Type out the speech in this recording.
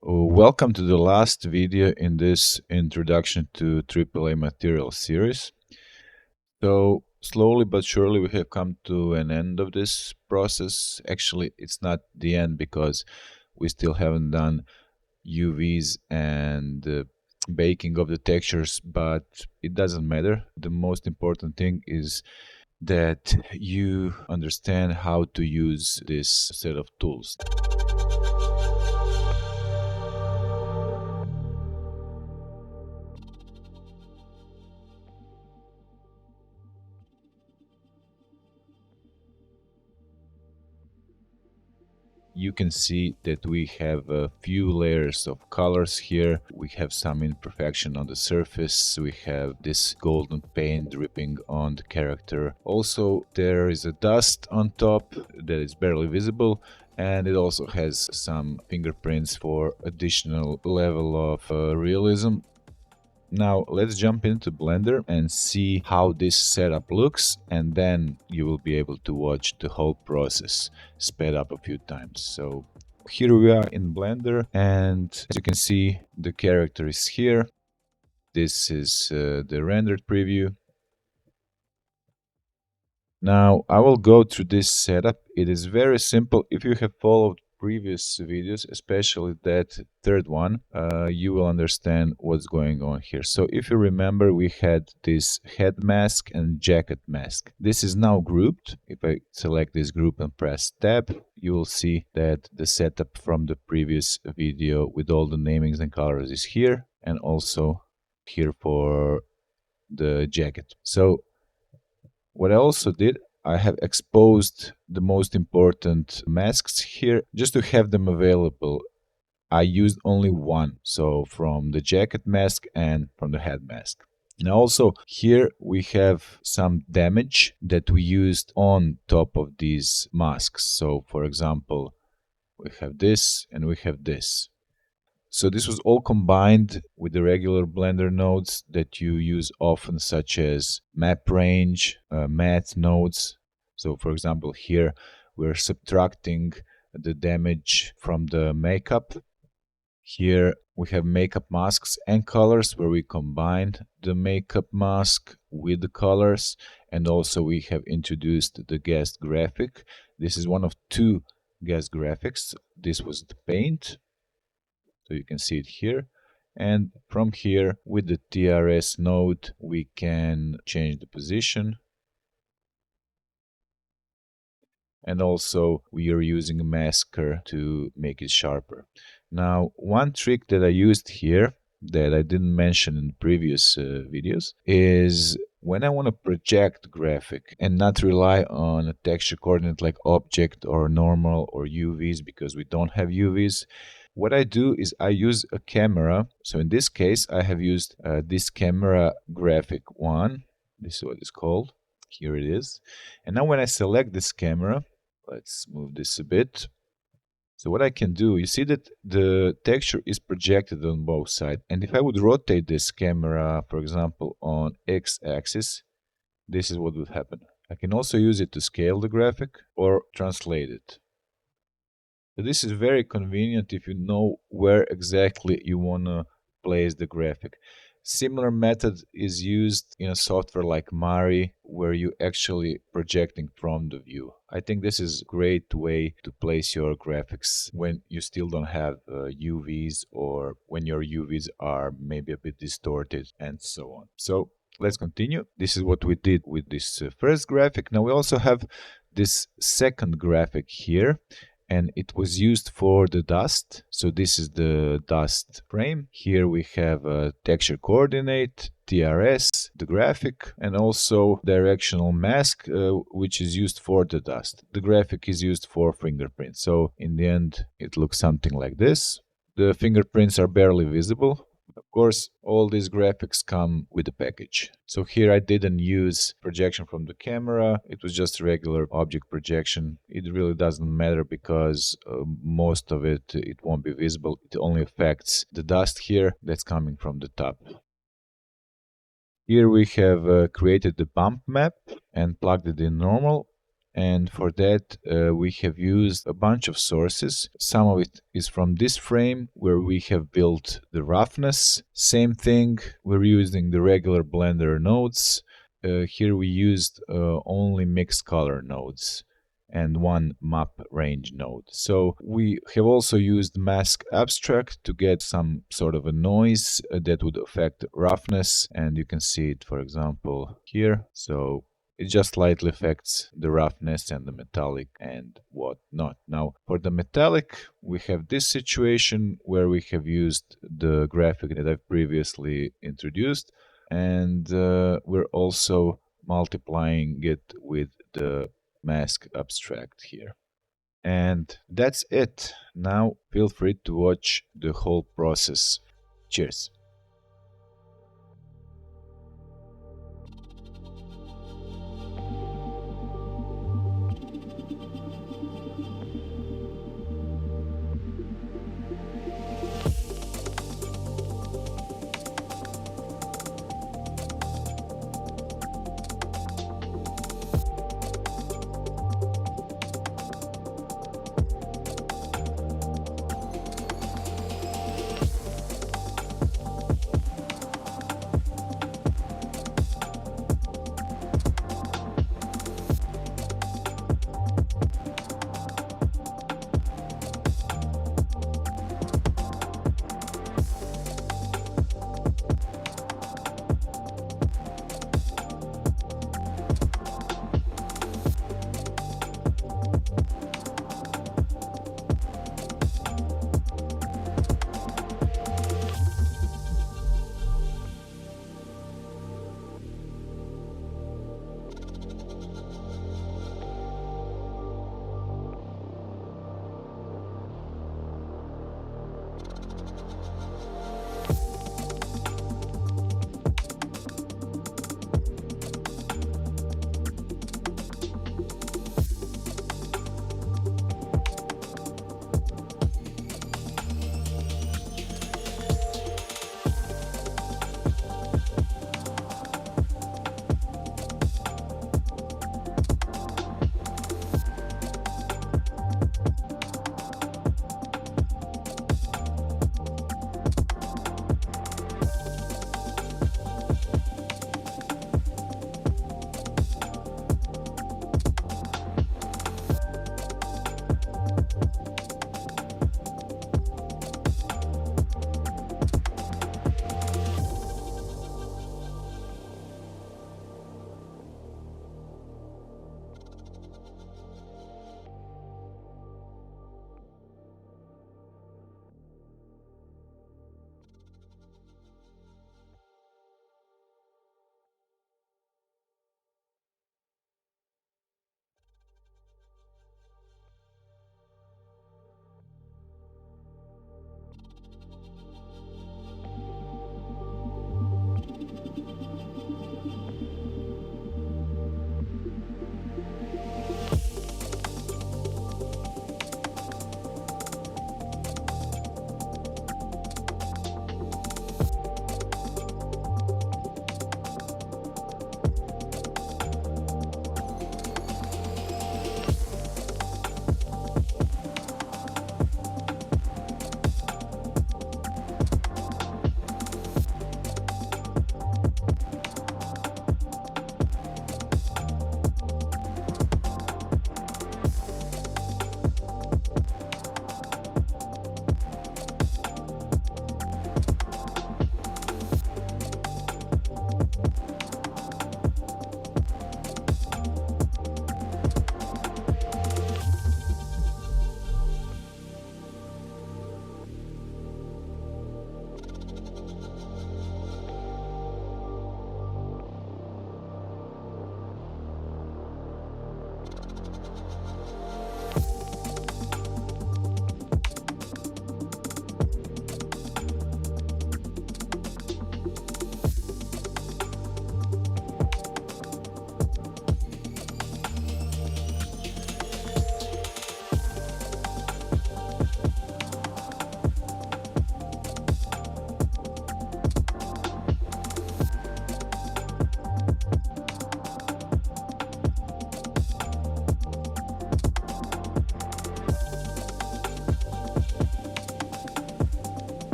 Welcome to the last video in this introduction to AAA material series. So slowly but surely we have come to an end of this process. Actually, it's not the end because we still haven't done UVs and baking of the textures, but it doesn't matter. The most important thing is that you understand how to use this set of tools. You can see that we have a few layers of colors here. We have some imperfection on the surface. We have this golden paint dripping on the character. Also, there is a dust on top that is barely visible, and it also has some fingerprints for additional level of realism. Now let's jump into Blender and see how this setup looks, and then you will be able to watch the whole process sped up a few times. So here we are in Blender, and as you can see, the character is here. This is the rendered preview. Now I will go through this setup. It is very simple. If you have followed previous videos, especially that third one, you will understand what's going on here. So if you remember, we had this head mask and jacket mask. This is now grouped. If I select this group and press tab, you will see that the setup from the previous video with all the namings and colors is here, and also here for the jacket. So what I also did, I have exposed the most important masks here just to have them available. I used only one, so from the jacket mask and from the head mask. Now also here we have some damage that we used on top of these masks. So for example, we have this and we have this. So this was all combined with the regular Blender nodes that you use often, such as map range, math nodes. So for example, here we're subtracting the damage from the makeup. Here we have makeup masks and colors where we combine the makeup mask with the colors, and also we have introduced the guest graphic. This is one of two guest graphics. This was the paint. So you can see it here. And from here, with the TRS node, we can change the position. And also, we are using a masker to make it sharper. Now, one trick that I used here that I didn't mention in previous videos is when I want to project graphic and not rely on a texture coordinate like object or normal or UVs, because we don't have UVs. What I do is I use a camera. So in this case, I have used this camera graphic one. This is what it's called. Here it is. And now when I select this camera, let's move this a bit. So what I can do, you see that the texture is projected on both sides. And if I would rotate this camera, for example, on x-axis, this is what would happen. I can also use it to scale the graphic or translate it. So this is very convenient if you know where exactly you want to place the graphic. Similar method is used in a software like Mari, where you actually projecting from the view. I think this is a great way to place your graphics when you still don't have UVs, or when your UVs are maybe a bit distorted and so on. So let's continue. This is what we did with this first graphic. Now we also have this second graphic here, and it was used for the dust. So this is the dust frame. Here we have a texture coordinate, TRS, the graphic, and also directional mask, which is used for the dust. The graphic is used for fingerprints. So in the end, it looks something like this. The fingerprints are barely visible. Of course, all these graphics come with the package. So here I didn't use projection from the camera. It was just regular object projection. It really doesn't matter because most of it won't be visible. It only affects the dust here that's coming from the top. Here we have created the bump map and plugged it in normal. And for that, we have used a bunch of sources. Some of it is from this frame where we have built the roughness. Same thing, we're using the regular Blender nodes. Here we used only mixed color nodes and one map range node. So we have also used mask abstract to get some sort of a noise that would affect roughness, and you can see it, for example, here. So it just slightly affects the roughness and the metallic and whatnot. Now, for the metallic, we have this situation where we have used the graphic that I've previously introduced, and we're also multiplying it with the mask abstract here. And that's it. Now feel free to watch the whole process. Cheers.